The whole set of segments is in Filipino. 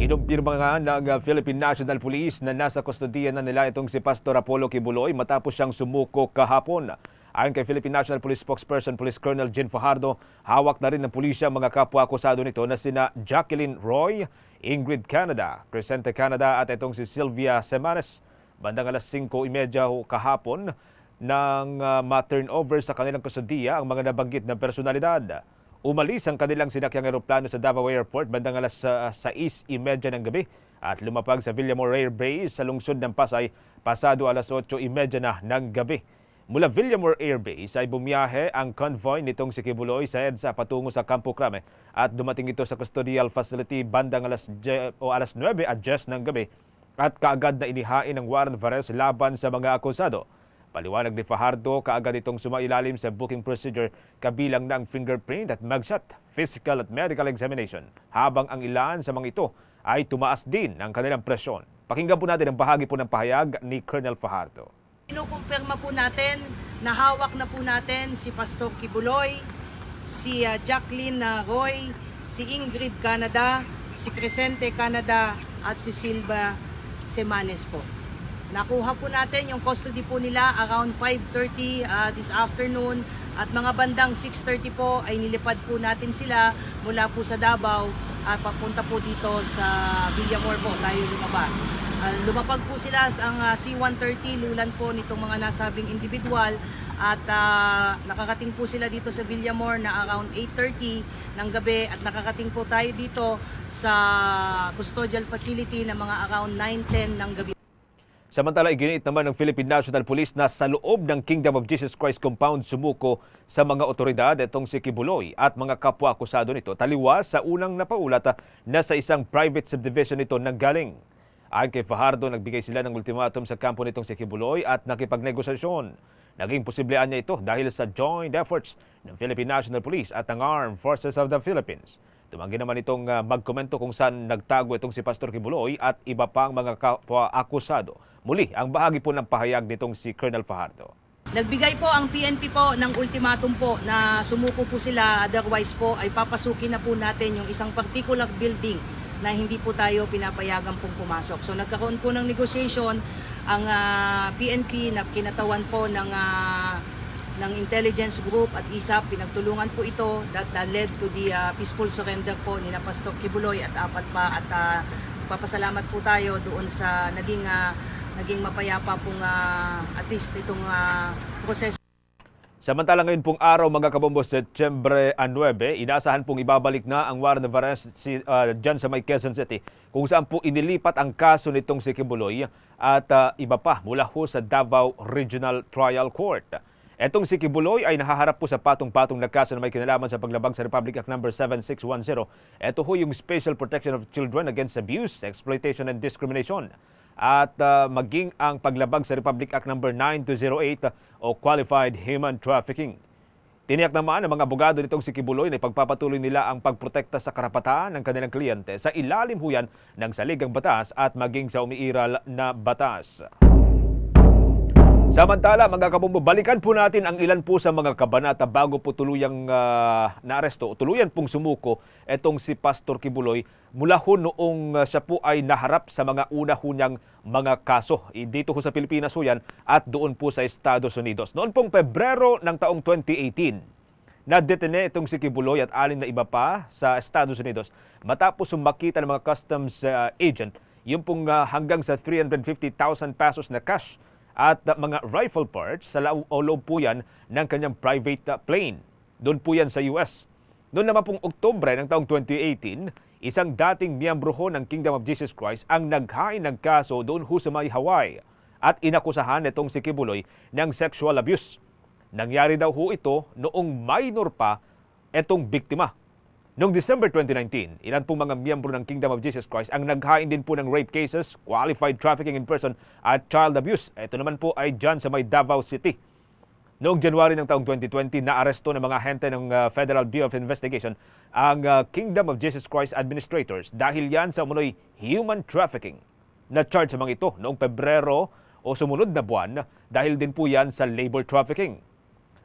Kinumpirma nga ng Philippine National Police na nasa kustodiya na nila itong si Pastor Apollo Kibuloy matapos siyang sumuko kahapon. Ayon kay Philippine National Police spokesperson Police Colonel Jean Fajardo, hawak na rin ng pulisya mga kapwa-akusado nito na sina Jacqueline Roy, Ingrid Canada, Crescente Canada at itong si Sylvia Semanes. Bandang alas 5:30 kahapon nang ma-turnover sa kanilang kustodiya ang mga nabanggit na personalidad. Umalis ang kanilang sinakyang eroplano sa Davao Airport bandang alas 6:30 ng gabi at lumapag sa Villamor Air Base sa lungsod ng Pasay pasado alas 8:30 na ng gabi. Mula Villamor Air Base ay bumiyahe ang convoy nitong si Kibuloy sa EDSA patungo sa Campo Crame at dumating ito sa custodial facility bandang alas 9:10 ng gabi at kaagad na inihain ang warrant of arrest laban sa mga akusado. Paliwanag ni Fajardo, kaagad itong sumailalim sa booking procedure kabilang ng fingerprint at mugshot, physical at medical examination, habang ang ilan sa mga ito ay tumaas din ang kanilang presyon. Pakinggan po natin ang bahagi po ng pahayag ni Colonel Fajardo. Kinukumpirma po natin na hawak na po natin si Pastor Kibuloy, si Jacqueline Roy, si Ingrid Canada, si Crescente Canada at si Sylvia Semanes po. Nakuha po natin yung custody po nila around 5:30 this afternoon at mga bandang 6:30 po ay nilipad po natin sila mula po sa Davao at papunta po dito sa Villamor po tayo lumabas. Lumapag po sila ang C-130 lulan po nitong mga nasabing individual at nakakating po sila dito sa Villamor na around 8:30 ng gabi at nakakating po tayo dito sa custodial facility na mga around 9:10 ng gabi. Samantala, iginiit naman ng Philippine National Police na sa loob ng Kingdom of Jesus Christ compound sumuko sa mga otoridad itong si Kibuloy at mga kapwa-akusado nito taliwas sa unang napaulat na sa isang private subdivision ito nanggaling. Ayon kay Fajardo, nagbigay sila ng ultimatum sa kampo nitong si Kibuloy at nakipagnegosasyon. Naging posibleng niya ito dahil sa joint efforts ng Philippine National Police at ng Armed Forces of the Philippines. Tumanggi naman itong magkomento kung saan nagtago itong si Pastor Kibuloy at iba pang mga kapwa-akusado. Muli, ang bahagi po ng pahayag nitong si Colonel Fajardo. Nagbigay po ang PNP po ng ultimatum po na sumuko po sila, otherwise po ay papasukin na po natin yung isang particular building na hindi po tayo pinapayagan pong pumasok. So nagkaroon po ng negotiation ang PNP na kinatawan po ng intelligence group at ISAP, pinagtulungan po ito that led to the peaceful surrender po ni Pastor Kibuloy at apat pa at papasalamat po tayo doon sa naging mapayapa pong at least itong proseso. Samantala ngayon pong araw mga kabombo, Setyembre 9, inaasahan pong ibabalik na ang warrant of arrest dyan sa may Quezon City kung saan po inilipat ang kaso nitong si Kibuloy at iba pa mula ho sa Davao Regional Trial Court. Etong si Kibuloy ay nahaharap po sa patong-patong na kaso na may kinalaman sa paglabag sa Republic Act No. 7610. Ito ho yung Special Protection of Children Against Abuse, Exploitation and Discrimination. At maging ang paglabag sa Republic Act No. 9208 o Qualified Human Trafficking. Tiniyak naman ng mga abogado nitong si Kibuloy na ipagpapatuloy nila ang pagprotekta sa karapatan ng kanilang kliyente sa ilalim huyan ng saligang batas at maging sa umiiral na batas. Samantala, mga kabombo, balikan po natin ang ilan po sa mga kabanata bago po tuluyang naaresto o tuluyan pong sumuko etong si Pastor Kibuloy mula ho noong siya po ay naharap sa mga una-ho niyang mga kaso. Dito ho sa Pilipinas ho yan at doon po sa Estados Unidos. Noon pong Pebrero ng taong 2018, nadetene itong si Kibuloy at alin na iba pa sa Estados Unidos matapos sumakita ng mga customs agent yung pong hanggang sa 350,000 pesos na cash at mga rifle parts sa loob po yan ng kanyang private plane. Doon po yan sa US. Noon naman pong Oktubre ng taong 2018, isang dating miyembro ho ng Kingdom of Jesus Christ ang naghain ng kaso doon ho sa may Hawaii at inakusahan itong si Kibuloy ng sexual abuse. Nangyari daw ho ito noong minor pa itong biktima. Noong December 2019, ilan pong mga miyembro ng Kingdom of Jesus Christ ang naghain din po ng rape cases, qualified trafficking in person at child abuse. Ito naman po ay dyan sa may Davao City. Noong January ng taong 2020, naaresto ng mga ahente ng Federal Bureau of Investigation ang Kingdom of Jesus Christ administrators dahil yan sa umunoy human trafficking. Na-charge sa mga ito noong Pebrero o sumunod na buwan dahil din po yan sa labor trafficking.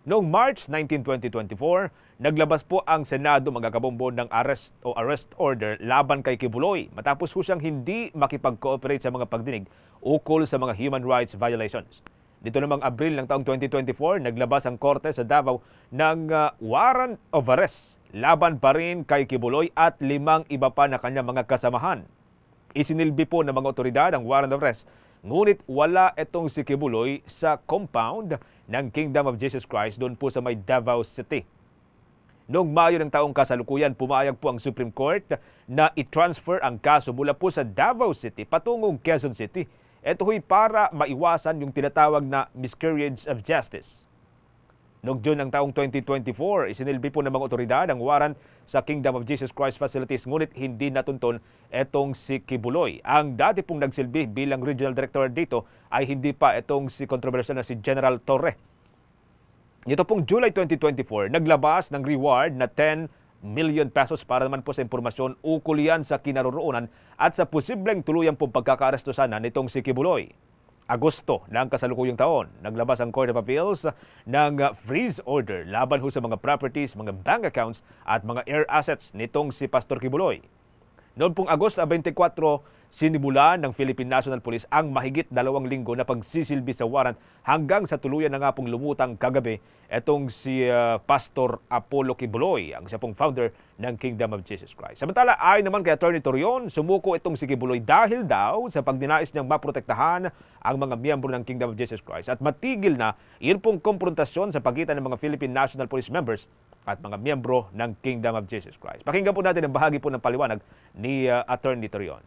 Noong March 19, 2024, naglabas po ang Senado mga kabombo ng arrest order laban kay Kibuloy matapos po siyang hindi makipag-cooperate sa mga pagdinig ukol sa mga human rights violations. Dito namang Abril ng taong 2024, naglabas ang korte sa Davao ng warrant of arrest laban pa rin kay Kibuloy at 5 iba pa na kanyang mga kasamahan. Isinilbi po ng mga otoridad ang warrant of arrest, ngunit wala itong si Kibuloy sa compound ng Kingdom of Jesus Christ doon po sa may Davao City. Noong Mayo ng taong kasalukuyan, pumayag po ang Supreme Court na i-transfer ang kaso mula po sa Davao City patungong Quezon City. Ito ho'y para maiwasan yung tinatawag na miscarriage of justice. Noong June ng taong 2024, isinilbi po ng mga otoridad ang warrant sa Kingdom of Jesus Christ facilities, ngunit hindi natunton etong si Kibuloy. Ang dati pong nagsilbi bilang regional director dito ay hindi pa etong si kontrobersyal na si General Torre. Ito pong July 2024, naglabas ng reward na 10 million pesos para naman po sa impormasyon ukol yan sa kinaroroonan at sa posibleng tuluyang pong pagkakaaresto sana nitong si Kibuloy. Agosto ng kasalukuyang taon, naglabas ang Court of Appeals ng freeze order laban ho sa mga properties, mga bank accounts at mga air assets nitong si Pastor Kibuloy. Noong pong Agosto 24, sinimulan ng Philippine National Police ang mahigit 2 linggo na pagsisilbi sa warrant hanggang sa tuluyan na nga pong lumutang kagabi etong si Pastor Apollo Kibuloy, ang siya pong founder ng Kingdom of Jesus Christ. Samantala, ayon naman kay Attorney Torion, sumuko itong si Kibuloy dahil daw sa pagninais niyang maprotektahan ang mga miyembro ng Kingdom of Jesus Christ at matigil na iyon pong komprontasyon sa pagitan ng mga Philippine National Police members at mga miyembro ng Kingdom of Jesus Christ. Pakinggan po natin ang bahagi po ng paliwanag ni Attorney Torion.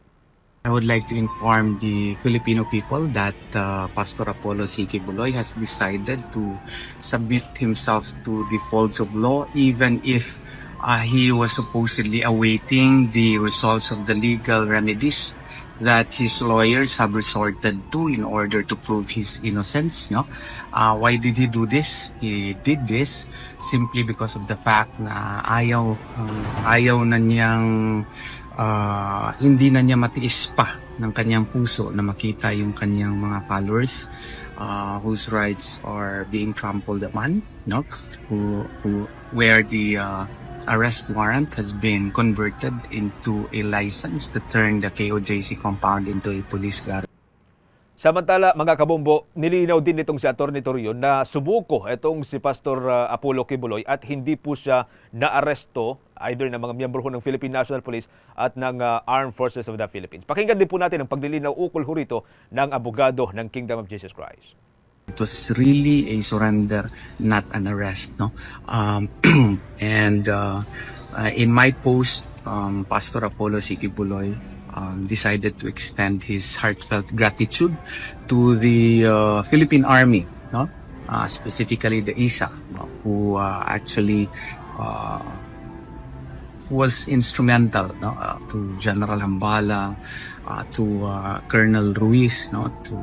I would like to inform the Filipino people that Pastor Apollo C. Kibuloy has decided to submit himself to the folds of law, even if he was supposedly awaiting the results of the legal remedies that his lawyers have resorted to in order to prove his innocence. No? Why did he do this? He did this simply because of the fact na ayaw na niyang hindi na niya matiis pa ng kanyang puso na makita yung kanyang mga followers whose rights are being trampled upon, no? Where the arrest warrant has been converted into a license to turn the KOJC compound into a police garrison. Samantala, mga kabombo, nilinaw din nitong si Atty. Torion na subuko itong si Pastor Apollo Kibuloy at hindi po siya naaresto either ng mga miyembro ng Philippine National Police at ng Armed Forces of the Philippines. Pakinggan din po natin ang paglilinaw ukol ho rito ng abogado ng Kingdom of Jesus Christ. It was really a surrender, not an arrest. No, and in my post, Pastor Apollo C. Kibuloy decided to extend his heartfelt gratitude to the Philippine Army, no? Specifically the ISA, who actually was instrumental, no? To General Hambala, to Colonel Ruiz, no? To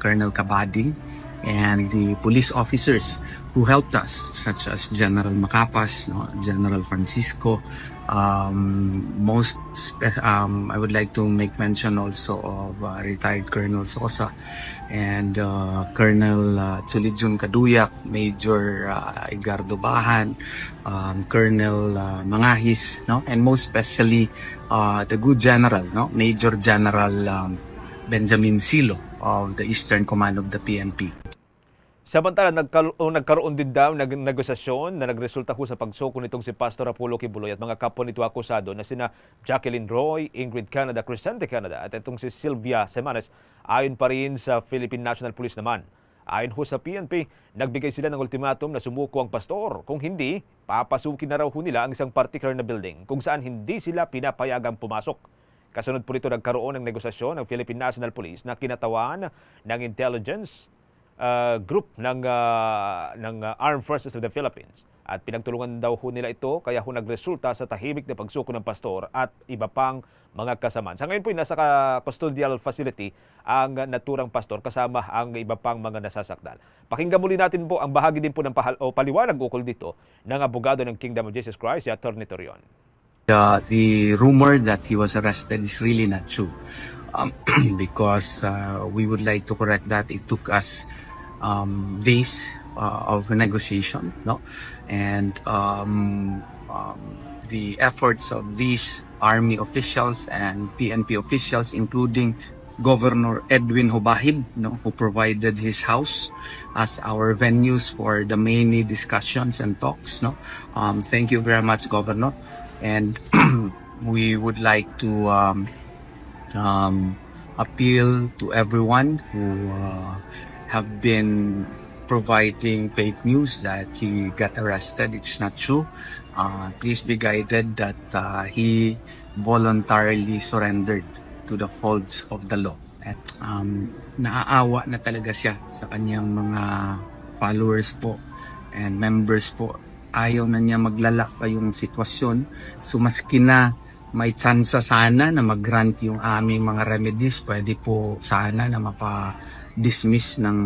Colonel Cabading, and the police officers who helped us, such as General Macapas, no? General Francisco. I would like to make mention also of retired Colonel Sosa and Colonel Chulijun Kaduyak, Major Edgardo Bahan, Colonel Mangahis, no? And most especially the good general, no? Major General Benjamin Silo of the Eastern Command of the PNP. Samantala, nagkaroon din daw ng negosasyon na nagresulta ho sa pagsuko nitong si Pastor Apollo Kibuloy at mga kapwa nito akusado na sina Jacqueline Roy, Ingrid Canada, Crescente Canada at itong si Sylvia Semanes, ayon pa rin sa Philippine National Police naman. Ayon ho sa PNP, nagbigay sila ng ultimatum na sumuko ang pastor. Kung hindi, papasukin na raw ho nila ang isang particular na building kung saan hindi sila pinapayagang pumasok. Kasunod po nito, nagkaroon ng negosasyon ng Philippine National Police na kinatawan ng intelligence group ng Armed Forces of the Philippines. At pinagtulungan daw ho nila ito, kaya ho nagresulta sa tahimik na pagsuko ng pastor at iba pang mga kasamaan. Sa ngayon po, nasa custodial facility ang naturang pastor kasama ang iba pang mga nasasakdal. Pakinggan muli natin po ang bahagi din po ng paliwanag ukol dito ng abogado ng Kingdom of Jesus Christ, si Atty. Torion. The rumor that he was arrested is really not true. Because we would like to correct that. It took us days of negotiation, no, and the efforts of these army officials and PNP officials, including Governor Edwin Hubahib, no, who provided his house as our venues for the many discussions and talks. No, thank you very much, Governor, and we would like to appeal to everyone who have been providing fake news that he got arrested. It's not true. Please be guided that he voluntarily surrendered to the folds of the law. At naaawa na talaga siya sa kanyang mga followers po and members po. Ayaw na niya maglala pa yung sitwasyon. So maski na may tsansa sana na mag-grant yung aming mga remedies, pwede po sana na mapa-dismiss ng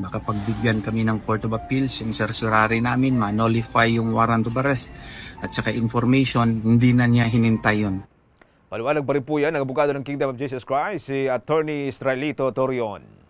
makapagbigyan kami ng Court of Appeals, yung certiorari namin, ma-nullify yung warrant of arrest at saka information, hindi na niya hinintay yun. Paliwanag pa rin po yan ang abogado ng Kingdom of Jesus Christ, si Attorney Israelito Torion.